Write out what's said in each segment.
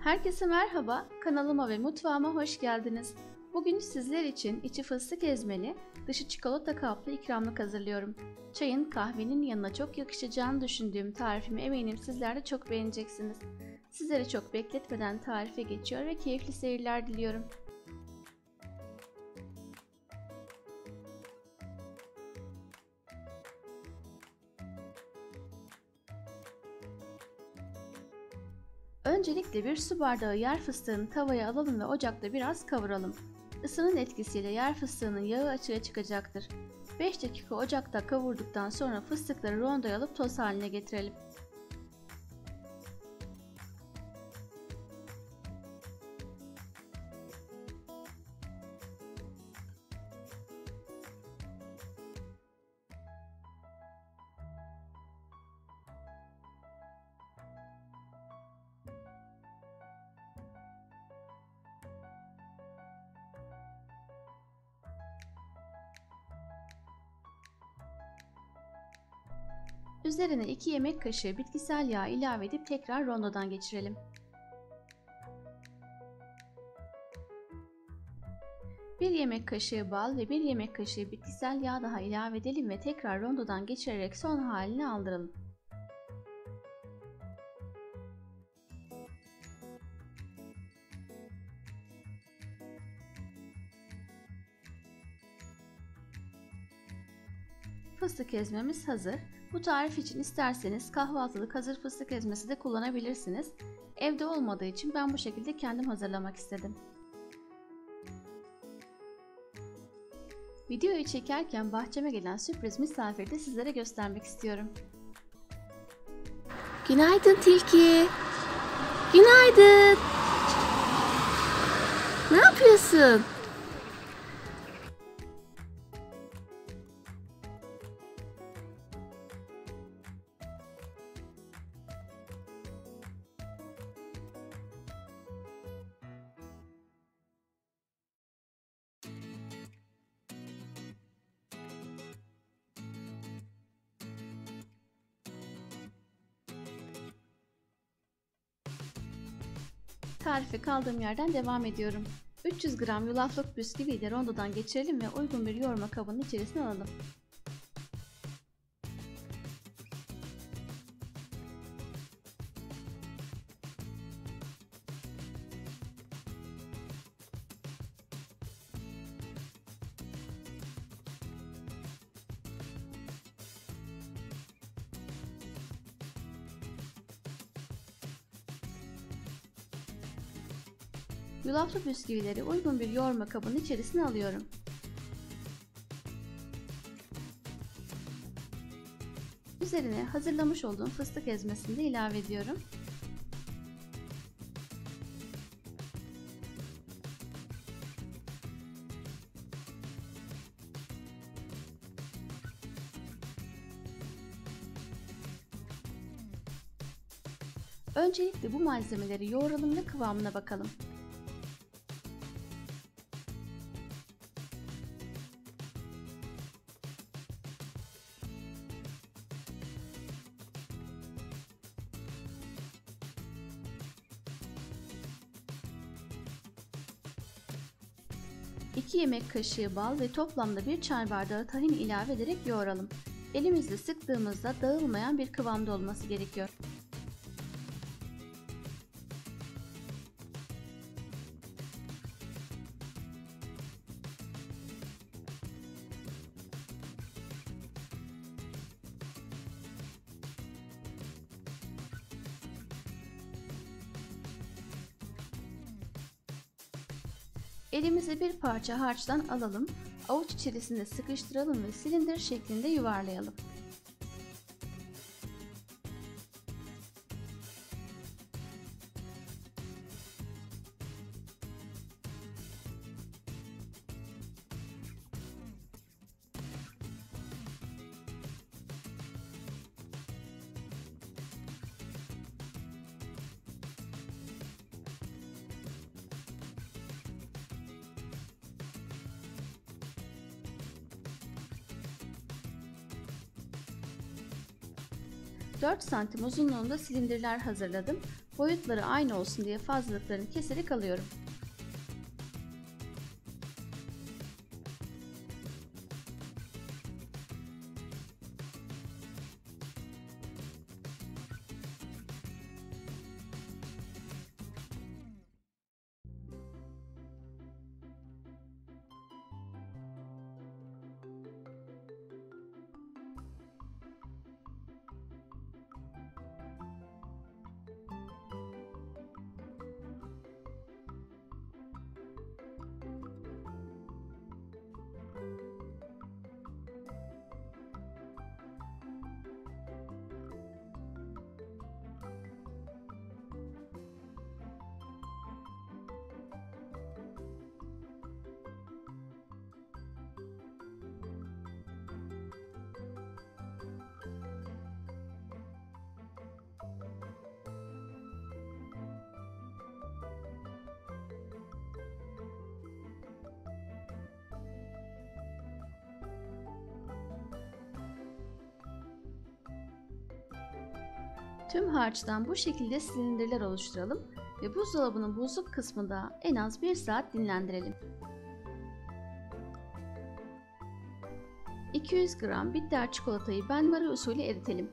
Herkese merhaba, kanalıma ve mutfağıma hoş geldiniz. Bugün sizler için içi fıstık ezmeli, dışı çikolata kaplı ikramlık hazırlıyorum. Çayın, kahvenin yanına çok yakışacağını düşündüğüm tarifimi eminim sizler de çok beğeneceksiniz. Sizleri çok bekletmeden tarife geçiyor ve keyifli seyirler diliyorum. Öncelikle bir su bardağı yer fıstığını tavaya alalım ve ocakta biraz kavuralım. Isının etkisiyle yer fıstığının yağı açığa çıkacaktır. 5 dakika ocakta kavurduktan sonra fıstıkları rondoya alıp toz haline getirelim. Üzerine 2 yemek kaşığı bitkisel yağ ilave edip tekrar rondodan geçirelim. Bir yemek kaşığı bal ve 1 yemek kaşığı bitkisel yağ daha ilave edelim ve tekrar rondodan geçirerek son halini aldıralım. Fıstık ezmemiz hazır. Bu tarif için isterseniz kahvaltılık hazır fıstık ezmesi de kullanabilirsiniz. Evde olmadığı için ben bu şekilde kendim hazırlamak istedim. Videoyu çekerken bahçeme gelen sürpriz misafiri de sizlere göstermek istiyorum. Günaydın Tilki. Günaydın. Ne yapıyorsun? Tarife kaldığım yerden devam ediyorum. 300 gram yulaflık bisküviyi de rondodan geçirelim ve uygun bir yoğurma kabının içerisine alalım. Yulaflı bisküvileri uygun bir yoğurma kabının içerisine alıyorum. Üzerine hazırlamış olduğum fıstık ezmesini de ilave ediyorum. Öncelikle bu malzemeleri yoğuralım ve kıvamına bakalım. İki yemek kaşığı bal ve toplamda 1 çay bardağı tahin ilave ederek yoğuralım. Elimizle sıktığımızda dağılmayan bir kıvamda olması gerekiyor. Elimize bir parça harçtan alalım, avuç içerisinde sıkıştıralım ve silindir şeklinde yuvarlayalım. ...4 santim uzunluğunda silindirler hazırladım. Boyutları aynı olsun diye fazlalıklarını keserek alıyorum. Tüm harçtan bu şekilde silindirler oluşturalım ve buzdolabının buzluk kısmında en az 1 saat dinlendirelim. 200 gram bitter çikolatayı benmari usulü eritelim.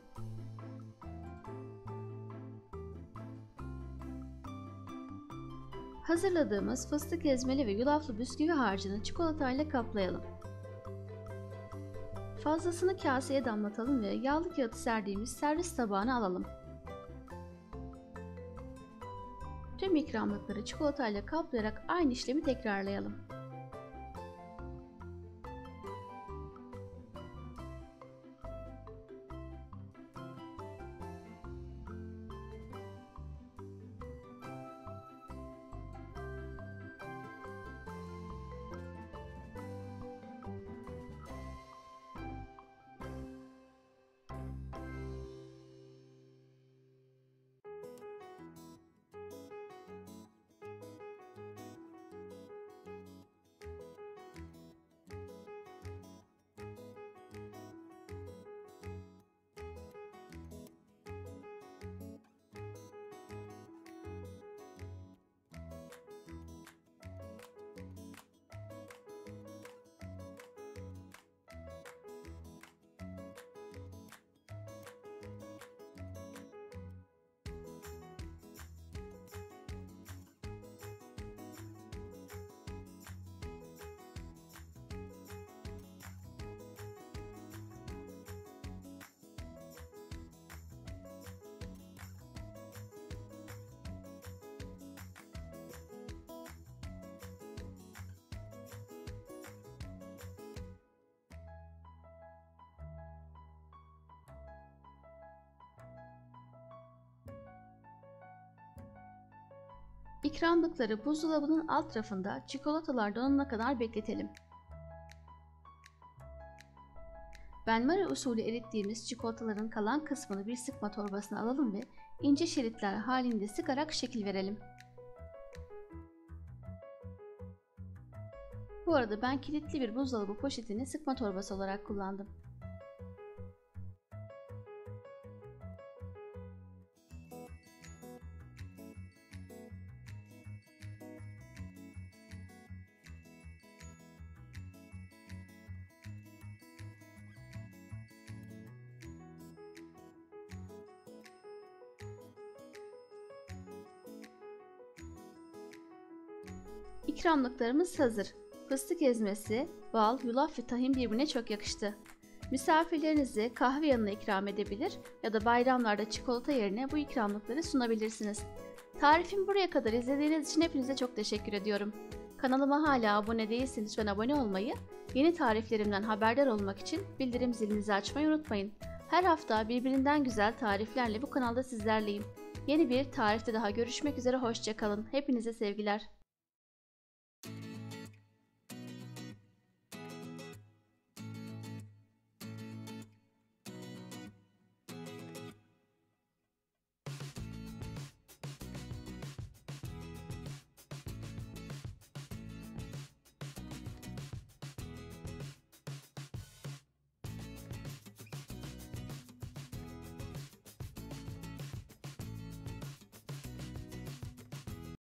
Hazırladığımız fıstık ezmeli ve yulaflı bisküvi harcını çikolatayla kaplayalım. Fazlasını kaseye damlatalım ve yağlı kağıt serdiğimiz servis tabağına alalım. Tüm ikramlıkları çikolatayla kaplayarak aynı işlemi tekrarlayalım. İkramlıkları buzdolabının alt rafında çikolatalar donana kadar bekletelim. Benmari usulü erittiğimiz çikolataların kalan kısmını bir sıkma torbasına alalım ve ince şeritler halinde sıkarak şekil verelim. Bu arada ben kilitli bir buzdolabı poşetini sıkma torbası olarak kullandım. İkramlıklarımız hazır. Fıstık ezmesi, bal, yulaf ve tahin birbirine çok yakıştı. Misafirlerinize kahve yanına ikram edebilir ya da bayramlarda çikolata yerine bu ikramlıkları sunabilirsiniz. Tarifimi buraya kadar izlediğiniz için hepinize çok teşekkür ediyorum. Kanalıma hala abone değilseniz lütfen abone olmayı, yeni tariflerimden haberdar olmak için bildirim zilinizi açmayı unutmayın. Her hafta birbirinden güzel tariflerle bu kanalda sizlerleyim. Yeni bir tarifte daha görüşmek üzere, hoşça kalın. Hepinize sevgiler.